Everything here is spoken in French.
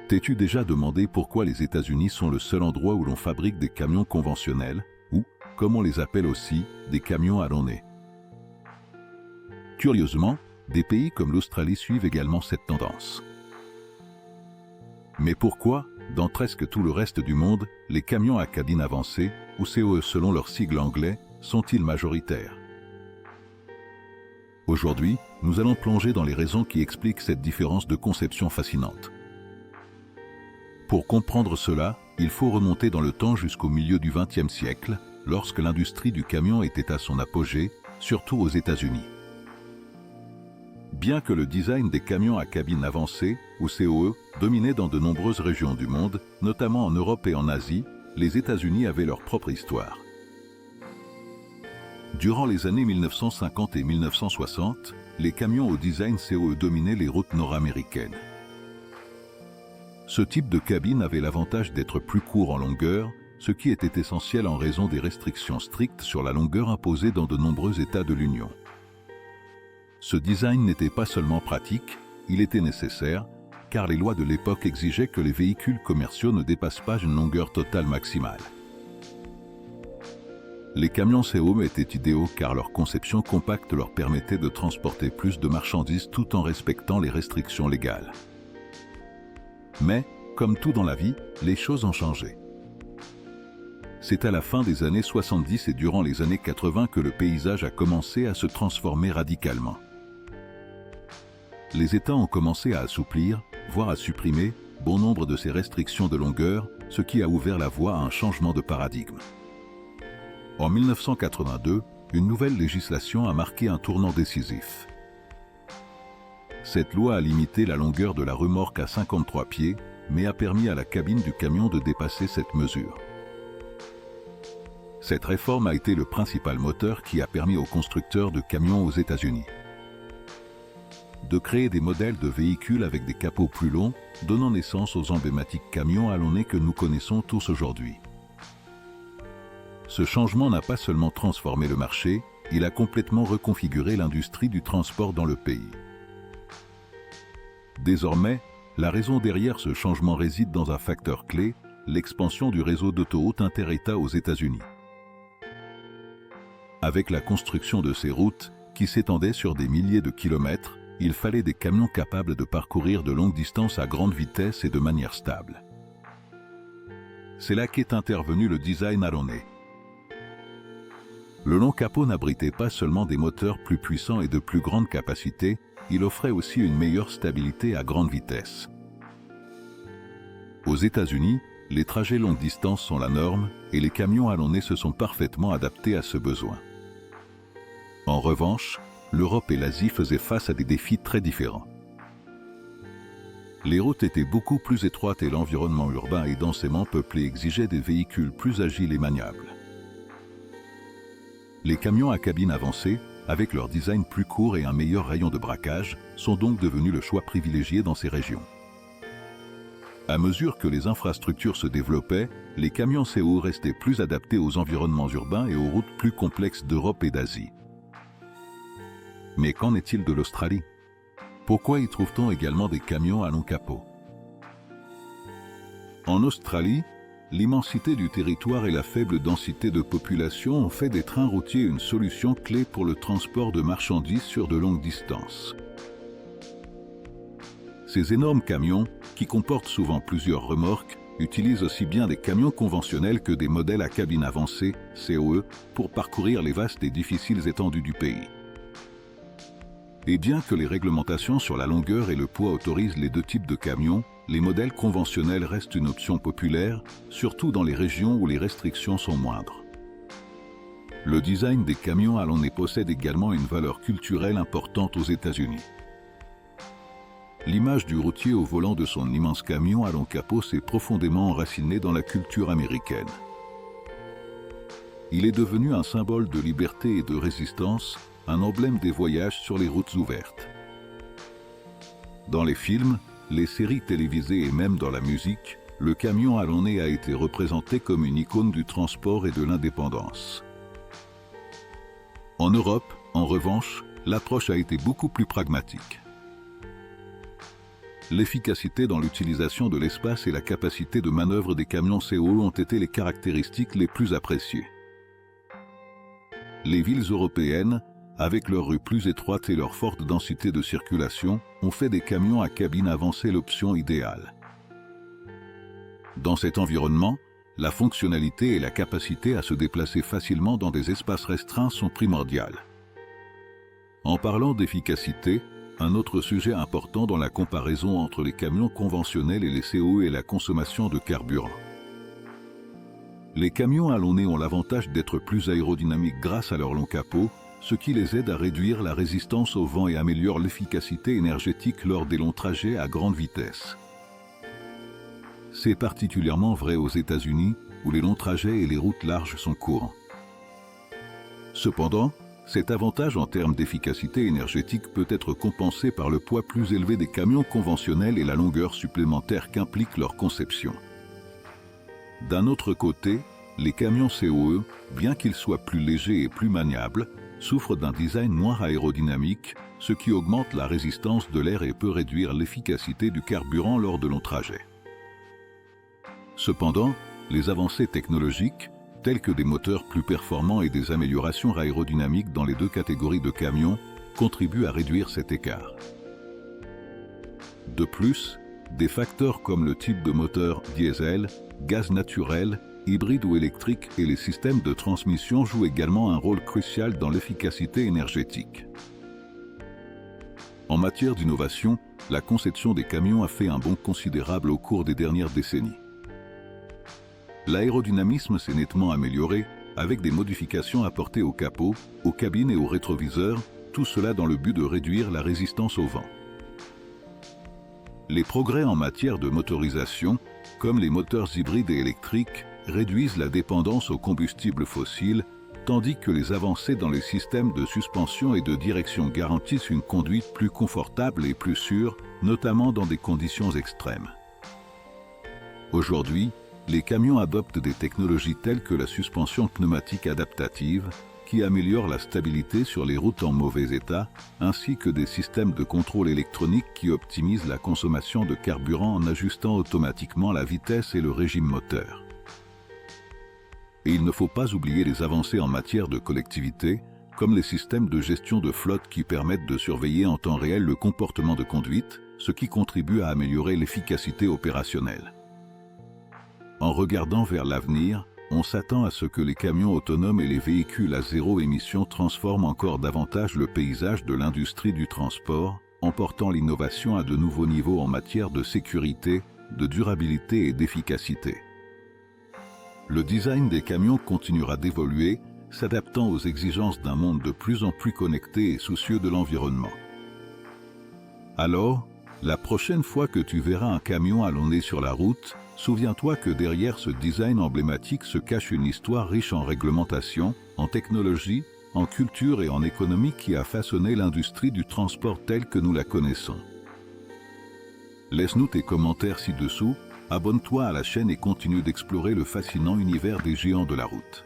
T'es-tu déjà demandé pourquoi les États-Unis sont le seul endroit où l'on fabrique des camions conventionnels, ou, comme on les appelle aussi, des camions allonnés? Curieusement, des pays comme l'Australie suivent également cette tendance. Mais pourquoi, dans presque tout le reste du monde, les camions à cabine avancée, ou COE selon leur sigle anglais, sont-ils majoritaires? Aujourd'hui, nous allons plonger dans les raisons qui expliquent cette différence de conception fascinante. Pour comprendre cela, il faut remonter dans le temps jusqu'au milieu du XXe siècle, lorsque l'industrie du camion était à son apogée, surtout aux États-Unis. Bien que le design des camions à cabine avancée, ou COE, dominait dans de nombreuses régions du monde, notamment en Europe et en Asie, les États-Unis avaient leur propre histoire. Durant les années 1950 et 1960, les camions au design COE dominaient les routes nord-américaines. Ce type de cabine avait l'avantage d'être plus court en longueur, ce qui était essentiel en raison des restrictions strictes sur la longueur imposées dans de nombreux États de l'Union. Ce design n'était pas seulement pratique, il était nécessaire, car les lois de l'époque exigeaient que les véhicules commerciaux ne dépassent pas une longueur totale maximale. Les camions COE étaient idéaux car leur conception compacte leur permettait de transporter plus de marchandises tout en respectant les restrictions légales. Mais, comme tout dans la vie, les choses ont changé. C'est à la fin des années 70 et durant les années 80 que le paysage a commencé à se transformer radicalement. Les États ont commencé à assouplir, voire à supprimer, bon nombre de ces restrictions de longueur, ce qui a ouvert la voie à un changement de paradigme. En 1982, une nouvelle législation a marqué un tournant décisif. Cette loi a limité la longueur de la remorque à 53 pieds, mais a permis à la cabine du camion de dépasser cette mesure. Cette réforme a été le principal moteur qui a permis aux constructeurs de camions aux États-Unis de créer des modèles de véhicules avec des capots plus longs, donnant naissance aux emblématiques camions allonnés que nous connaissons tous aujourd'hui. Ce changement n'a pas seulement transformé le marché, il a complètement reconfiguré l'industrie du transport dans le pays. Désormais, la raison derrière ce changement réside dans un facteur clé, l'expansion du réseau d'autoroutes inter-États aux États-Unis. Avec la construction de ces routes, qui s'étendaient sur des milliers de kilomètres, il fallait des camions capables de parcourir de longues distances à grande vitesse et de manière stable. C'est là qu'est intervenu le design allonné. Le long capot n'abritait pas seulement des moteurs plus puissants et de plus grande capacité, il offrait aussi une meilleure stabilité à grande vitesse. Aux États-Unis, les trajets longue distance sont la norme et les camions allonnés se sont parfaitement adaptés à ce besoin. En revanche, l'Europe et l'Asie faisaient face à des défis très différents. Les routes étaient beaucoup plus étroites et l'environnement urbain et densément peuplé exigeait des véhicules plus agiles et maniables. Les camions à cabine avancée, avec leur design plus court et un meilleur rayon de braquage, sont donc devenus le choix privilégié dans ces régions. À mesure que les infrastructures se développaient, les camions CO restaient plus adaptés aux environnements urbains et aux routes plus complexes d'Europe et d'Asie. Mais qu'en est-il de l'Australie? Pourquoi y trouve-t-on également des camions à long capot? En Australie, l'immensité du territoire et la faible densité de population ont fait des trains routiers une solution clé pour le transport de marchandises sur de longues distances. Ces énormes camions, qui comportent souvent plusieurs remorques, utilisent aussi bien des camions conventionnels que des modèles à cabine avancée, COE, pour parcourir les vastes et difficiles étendues du pays. Et bien que les réglementations sur la longueur et le poids autorisent les deux types de camions, les modèles conventionnels restent une option populaire, surtout dans les régions où les restrictions sont moindres. Le design des camions allonnés possède également une valeur culturelle importante aux États-Unis. L'image du routier au volant de son immense camion à long capot s'est profondément enracinée dans la culture américaine. Il est devenu un symbole de liberté et de résistance, un emblème des voyages sur les routes ouvertes. Dans les films, les séries télévisées et même dans la musique, le camion allonné a été représenté comme une icône du transport et de l'indépendance. En Europe, en revanche, l'approche a été beaucoup plus pragmatique. l'efficacité dans l'utilisation de l'espace et la capacité de manœuvre des camions COE ont été les caractéristiques les plus appréciées. Les villes européennes, avec leurs rues plus étroites et leur forte densité de circulation, ont fait des camions à cabine avancée l'option idéale. Dans cet environnement, la fonctionnalité et la capacité à se déplacer facilement dans des espaces restreints sont primordiales. En parlant d'efficacité, un autre sujet important dans la comparaison entre les camions conventionnels et les COE est la consommation de carburant. Les camions allonnés ont l'avantage d'être plus aérodynamiques grâce à leur long capot, ce qui les aide à réduire la résistance au vent et améliore l'efficacité énergétique lors des longs trajets à grande vitesse. C'est particulièrement vrai aux États-Unis, où les longs trajets et les routes larges sont courants. Cependant, cet avantage en termes d'efficacité énergétique peut être compensé par le poids plus élevé des camions conventionnels et la longueur supplémentaire qu'implique leur conception. D'un autre côté, les camions COE, bien qu'ils soient plus légers et plus maniables, souffrent d'un design moins aérodynamique, ce qui augmente la résistance de l'air et peut réduire l'efficacité du carburant lors de longs trajets. Cependant, les avancées technologiques, telles que des moteurs plus performants et des améliorations aérodynamiques dans les deux catégories de camions, contribuent à réduire cet écart. De plus, des facteurs comme le type de moteur diesel, gaz naturel, hybride ou électrique et les systèmes de transmission jouent également un rôle crucial dans l'efficacité énergétique. En matière d'innovation, la conception des camions a fait un bond considérable au cours des dernières décennies. L'aérodynamisme s'est nettement amélioré, avec des modifications apportées au capot, aux cabines et aux rétroviseurs, tout cela dans le but de réduire la résistance au vent. Les progrès en matière de motorisation, comme les moteurs hybrides et électriques, réduisent la dépendance aux combustibles fossiles, tandis que les avancées dans les systèmes de suspension et de direction garantissent une conduite plus confortable et plus sûre, notamment dans des conditions extrêmes. Aujourd'hui, les camions adoptent des technologies telles que la suspension pneumatique adaptative, qui améliore la stabilité sur les routes en mauvais état, ainsi que des systèmes de contrôle électronique qui optimisent la consommation de carburant en ajustant automatiquement la vitesse et le régime moteur. Et il ne faut pas oublier les avancées en matière de collectivité, comme les systèmes de gestion de flotte qui permettent de surveiller en temps réel le comportement de conduite, ce qui contribue à améliorer l'efficacité opérationnelle. En regardant vers l'avenir, on s'attend à ce que les camions autonomes et les véhicules à zéro émission transforment encore davantage le paysage de l'industrie du transport, emportant l'innovation à de nouveaux niveaux en matière de sécurité, de durabilité et d'efficacité. Le design des camions continuera d'évoluer, s'adaptant aux exigences d'un monde de plus en plus connecté et soucieux de l'environnement. Alors, la prochaine fois que tu verras un camion allonné sur la route, souviens-toi que derrière ce design emblématique se cache une histoire riche en réglementation, en technologie, en culture et en économie qui a façonné l'industrie du transport telle que nous la connaissons. Laisse-nous tes commentaires ci-dessous, abonne-toi à la chaîne et continue d'explorer le fascinant univers des géants de la route.